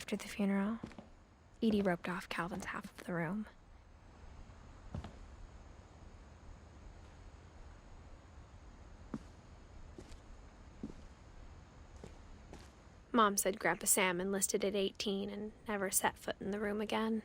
After the funeral, Edie roped off Calvin's half of the room. Mom said Grandpa Sam enlisted at 18 and never set foot in the room again.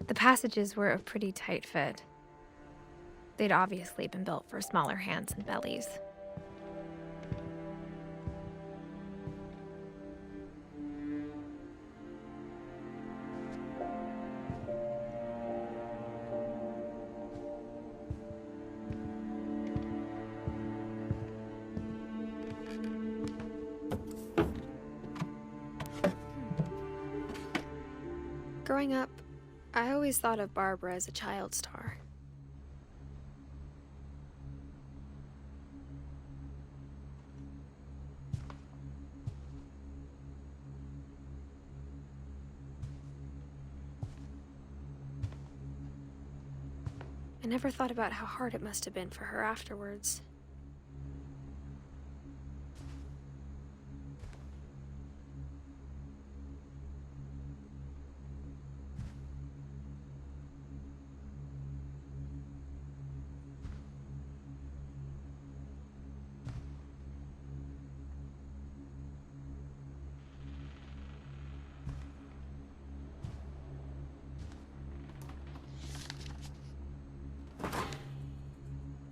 The passages were a pretty tight fit. They'd obviously been built for smaller hands and bellies. Growing up, I always thought of Barbara as a child star. I never thought about how hard it must have been for her afterwards.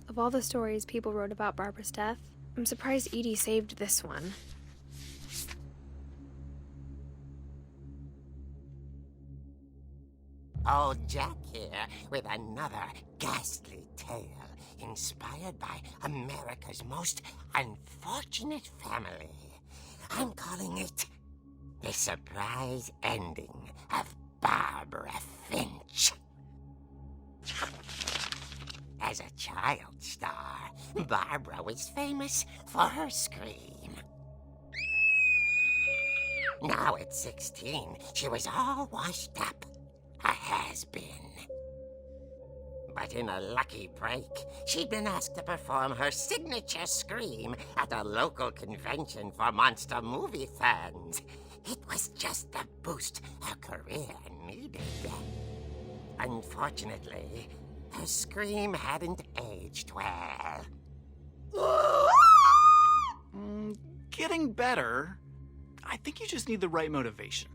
Of all the stories people wrote about Barbara's death, I'm surprised Edie saved this one. Old Jack here with another ghastly tale inspired by America's most unfortunate family. I'm calling it The Surprise Ending of Barbara Finch. As a child star, Barbara was famous for her scream. Now at 16, she was all washed up, a has-been. But in a lucky break, she'd been asked to perform her signature scream at a local convention for monster movie fans. It was just the boost her career needed. Unfortunately, her scream hadn't aged well. Getting better. I think you just need the right motivation.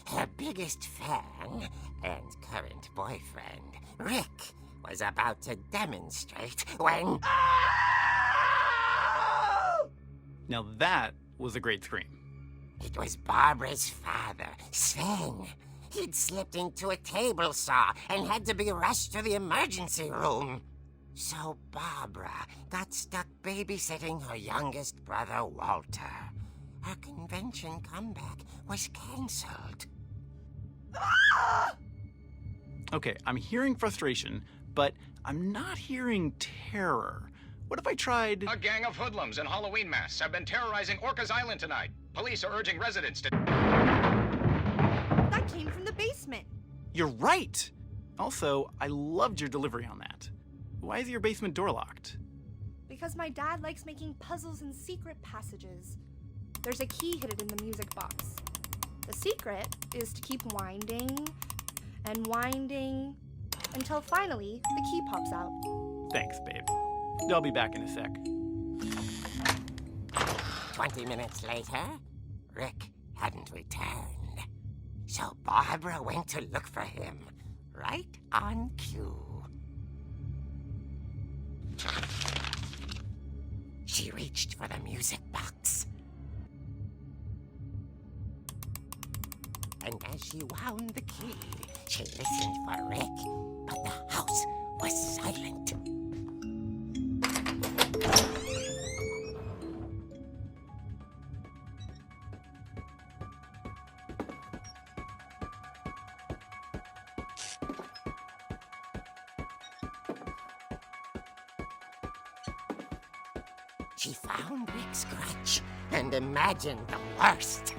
Her biggest fan and current boyfriend, Rick, was about to demonstrate when... Now that was a great scream. It was Barbara's father, Sven. He'd slipped into a table saw and had to be rushed to the emergency room. So Barbara got stuck babysitting her youngest brother, Walter. Her convention comeback was canceled. Okay, I'm hearing frustration, but I'm not hearing terror. What if I tried... A gang of hoodlums in Halloween masks have been terrorizing Orcas Island tonight. Police are urging residents to... That came from the basement. You're right! Also, I loved your delivery on that. Why is your basement door locked? Because my dad likes making puzzles and secret passages. There's a key hidden in the music box. The secret is to keep winding and winding until finally the key pops out. Thanks, babe. I'll be back in a sec. 20 minutes later, Rick hadn't returned. So Barbara went to look for him, right on cue. She reached for the music box and as she wound the key, she listened for Rick, but the house was silent. She found Rick's crutch and imagined the worst.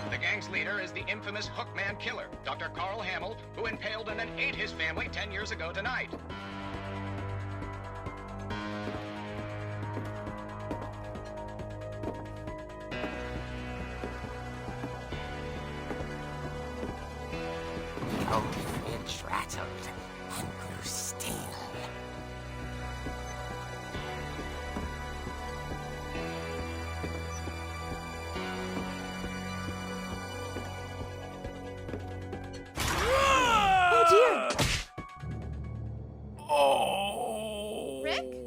The gang's leader is the infamous Hookman killer, Dr. Carl Hamill, who impaled and then ate his family 10 years ago tonight. The old Finch rattled and grew still. Oh dear! Oh! Rick?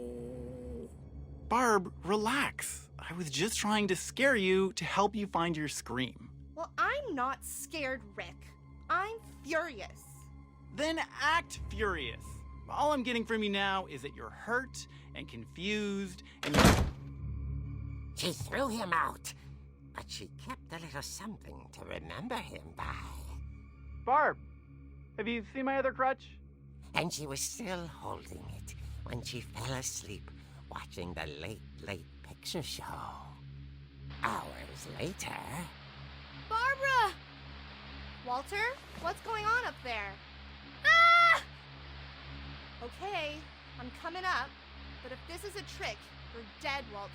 Barb, relax. I was just trying to scare you to help you find your scream. Well, I'm not scared, Rick. I'm furious. Then act furious. All I'm getting from you now is that you're hurt and confused and She threw him out, but she kept a little something to remember him by. Barb, have you seen my other crutch? And she was still holding it when she fell asleep watching the late picture show. Hours later... Barbara! Walter, what's going on up there? Ah! Okay, I'm coming up, but if this is a trick, you're dead, Walter.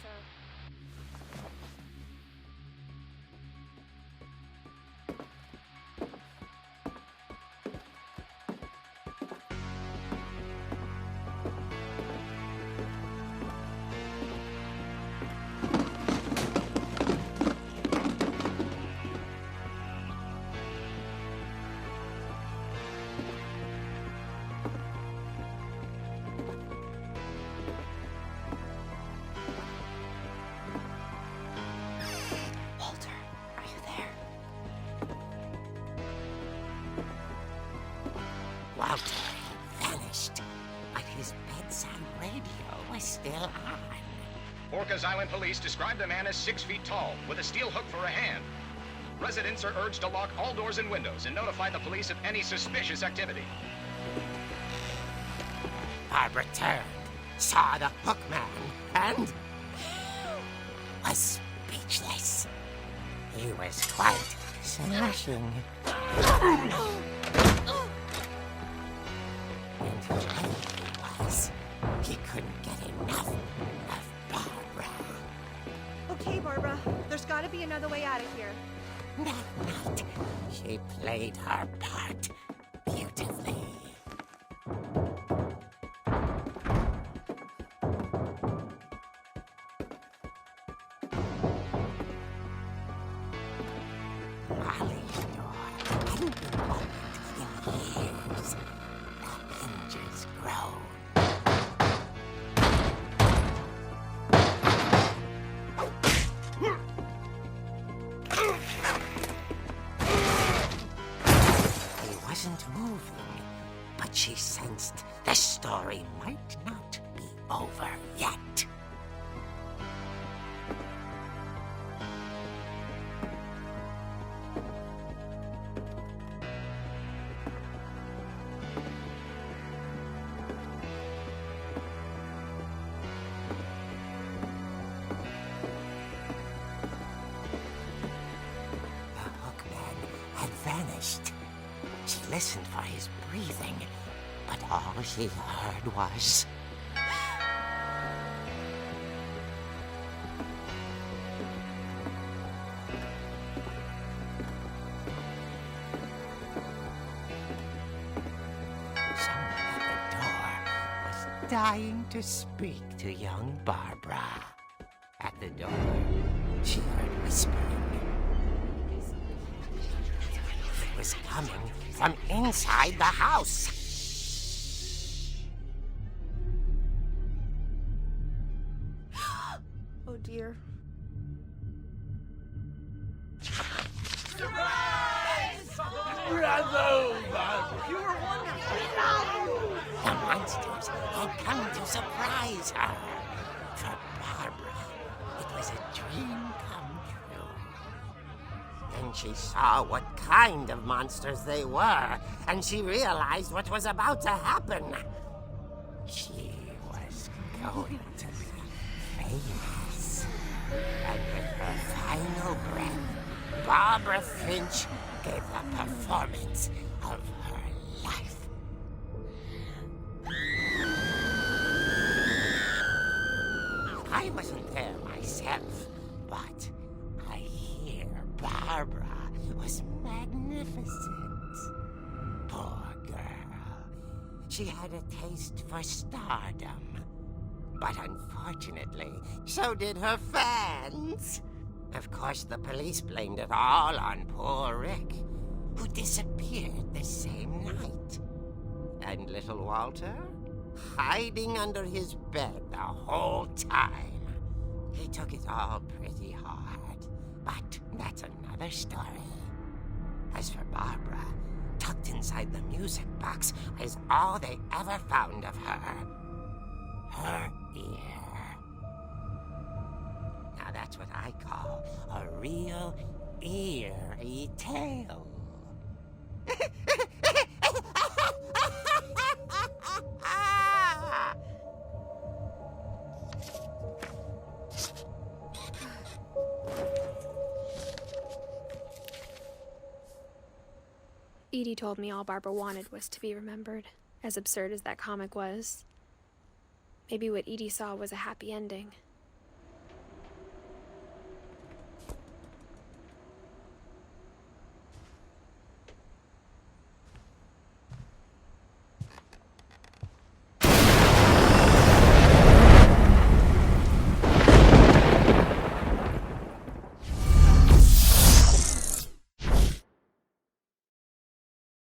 Walter, are you there? Walter had vanished, but his bedside radio was still on. Orcas Island police describe the man as 6 feet tall, with a steel hook for a hand. Residents are urged to lock all doors and windows and notify the police of any suspicious activity. Barbara turned, saw the hook man, and was speechless. He was quite smashing. And whoever he was, he couldn't get enough of Barbara. Okay, Barbara, there's gotta be another way out of here. That night, she played her part beautifully. Molly's door hadn't been opened in years. The hinges groaned. He wasn't moving, but she sensed the story might not be over yet. The hookman had vanished. She listened for his breathing, but all she heard was... someone at the door was dying to speak to young Barbara. At the door She heard whispering. It was coming from inside the house. Oh dear. The monsters had come to surprise her. For Barbara, it was a dream come true. Then she saw what kind of monsters they were, and she realized what was about to happen. She was going to be famous. And with her final breath, Barbara Finch gave the performance of her life. I wasn't there myself, but I hear Barbara was magnificent. Poor girl. She had a taste for stardom. But unfortunately, so did her fans. Of course, the police blamed it all on poor Rick, who disappeared the same night. And little Walter? Hiding under his bed the whole time. He took it all pretty hard, but that's another story. As for Barbara, tucked inside the music box was all they ever found of her. Her ear. Now that's what I call a real eerie tale. Edie told me all Barbara wanted was to be remembered, as absurd as that comic was. Maybe what Edie saw was a happy ending.